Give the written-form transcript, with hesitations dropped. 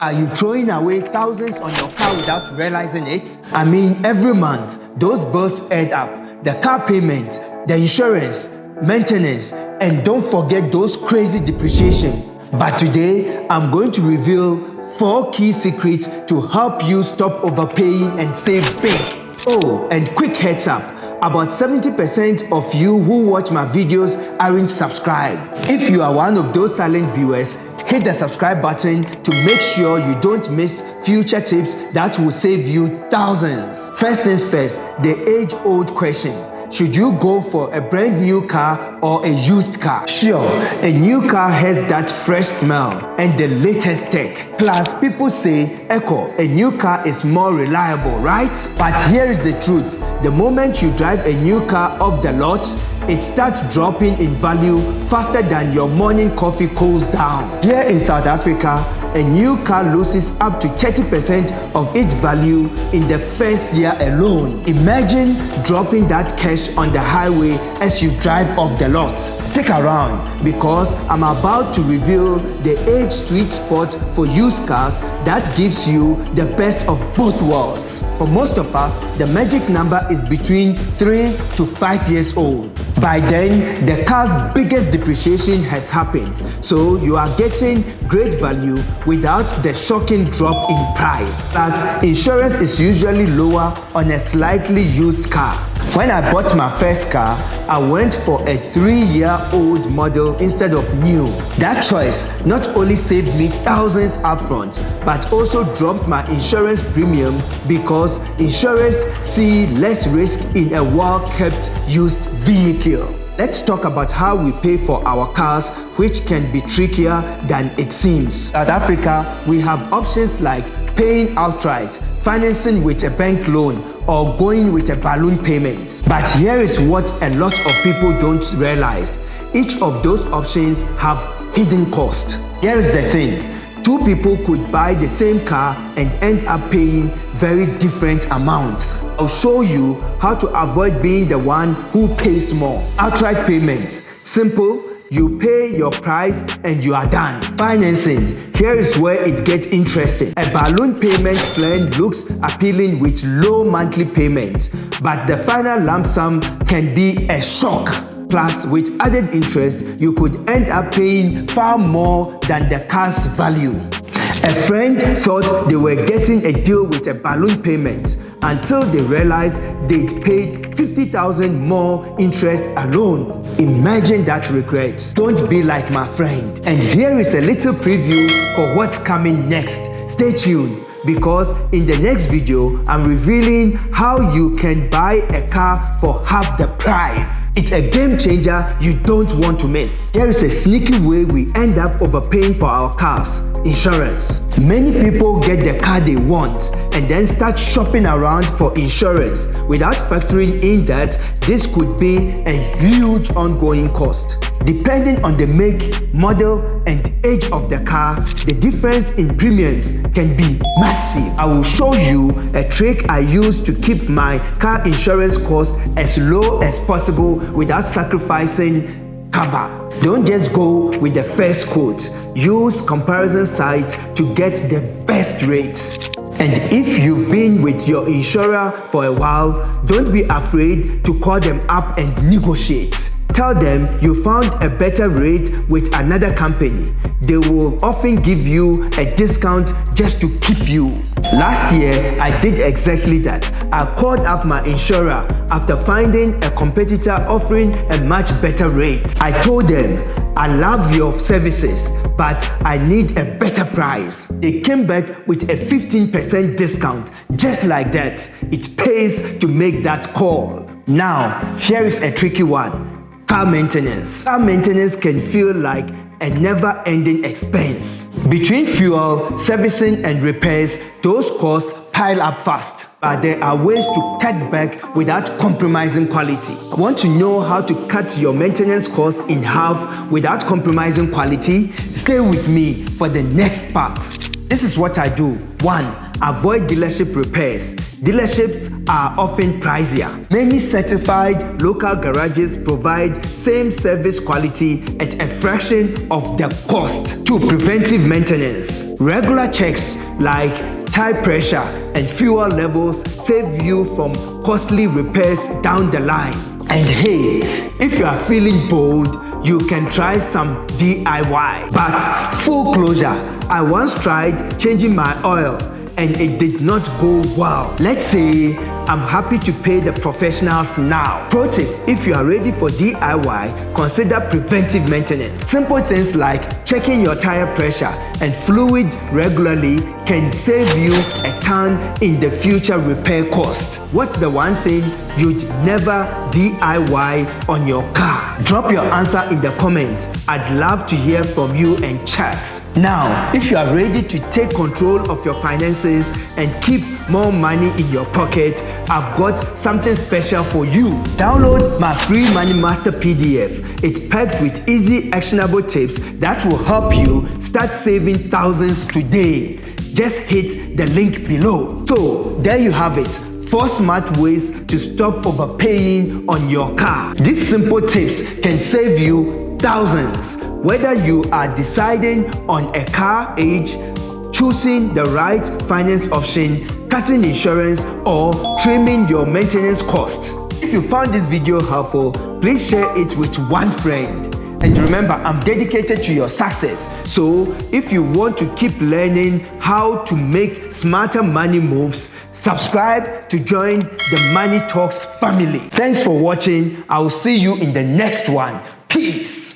Are you throwing away thousands on your car without realizing it? I mean, every month, those bills add up. The car payment, the insurance, maintenance, and don't forget those crazy depreciations. But today, I'm going to reveal 4 key secrets to help you stop overpaying and save big. Oh, and quick heads up. About 70% of you who watch my videos aren't subscribed. If you are one of those silent viewers, hit the subscribe button to make sure you don't miss future tips that will save you thousands. First things first, the age-old question. Should you go for a brand new car or a used car? Sure, a new car has that fresh smell and the latest tech. Plus, people say, Ekow, a new car is more reliable, right? But here is the truth. The moment you drive a new car off the lot, it starts dropping in value faster than your morning coffee cools down. Here in South Africa, a new car loses up to 30% of its value in the first year alone. Imagine dropping that cash on the highway as you drive off the lot. Stick around because I'm about to reveal the age sweet spot for used cars that gives you the best of both worlds. For most of us, the magic number is between 3 to 5 years old. By then, the car's biggest depreciation has happened, so you are getting great value without the shocking drop in price. Plus, insurance is usually lower on a slightly used car. When I bought my first car, I went for a 3-year-old model instead of new. That choice not only saved me thousands upfront, but also dropped my insurance premium because insurers see less risk in a well-kept used vehicle. Let's talk about how we pay for our cars, which can be trickier than it seems. South Africa, we have options like paying outright, financing with a bank loan, or going with a balloon payment. But here is what a lot of people don't realize. Each of those options have hidden cost. Here is the thing. 2 people could buy the same car and end up paying very different amounts. I'll show you how to avoid being the one who pays more. Outright payment. Simple. You pay your price and you are done. Financing. Here is where it gets interesting. A balloon payment plan looks appealing with low monthly payments, but the final lump sum can be a shock. Plus, with added interest, you could end up paying far more than the car's value. A friend thought they were getting a deal with a balloon payment until they realized they'd paid 50,000 more interest alone. Imagine that regret. Don't be like my friend. And here is a little preview for what's coming next. Stay tuned, because in the next video, I'm revealing how you can buy a car for half the price. It's a game changer you don't want to miss. Here is a sneaky way we end up overpaying for our cars: insurance. Many people get the car they want and then start shopping around for insurance without factoring in that this could be a huge ongoing cost. Depending on the make, model, and age of the car, the difference in premiums can be massive. I will show you a trick I use to keep my car insurance cost as low as possible without sacrificing cover. Don't just go with the first quote. Use comparison sites to get the best rates. And if you've been with your insurer for a while, don't be afraid to call them up and negotiate. Tell them you found a better rate with another company. They will often give you a discount just to keep you. Last year, I did exactly that. I called up my insurer after finding a competitor offering a much better rate. I told them, I love your services, but I need a better price. They came back with a 15% discount. Just like that, it pays to make that call. Now, here is a tricky one. Car maintenance. Car maintenance can feel like a never-ending expense. Between fuel, servicing, and repairs, those costs pile up fast. But there are ways to cut back without compromising quality. Want to know how to cut your maintenance cost in half without compromising quality? Stay with me for the next part. This is what I do. 1. avoid dealership repairs. Dealerships are often pricier. Many certified local garages provide same service quality at a fraction of the cost. 2. Preventive maintenance. Regular checks like tire pressure and fuel levels save you from costly repairs down the line. And hey, if you are feeling bold, you can try some DIY. But full closure, I once tried changing my oil and it did not go well. Let's say I'm happy to pay the professionals now. Pro tip, if you are ready for DIY, consider preventive maintenance. Simple things like checking your tire pressure and fluid regularly can save you a ton in the future repair cost. What's the one thing you'd never DIY on your car? Drop your answer in the comments. I'd love to hear from you and chat. Now, if you are ready to take control of your finances and keep more money in your pocket, I've got something special for you. Download my free Money Master PDF. It's packed with easy, actionable tips that will help you start saving thousands today. Just hit the link below. So, there you have it. 4 smart ways to stop overpaying on your car. These simple tips can save you thousands. Whether you are deciding on a car age, choosing the right finance option, cutting insurance, or trimming your maintenance costs. If you found this video helpful, please share it with one friend. And remember, I'm dedicated to your success. So if you want to keep learning how to make smarter money moves, subscribe to join the Money Talks family. Thanks for watching. I will see you in the next one. Peace.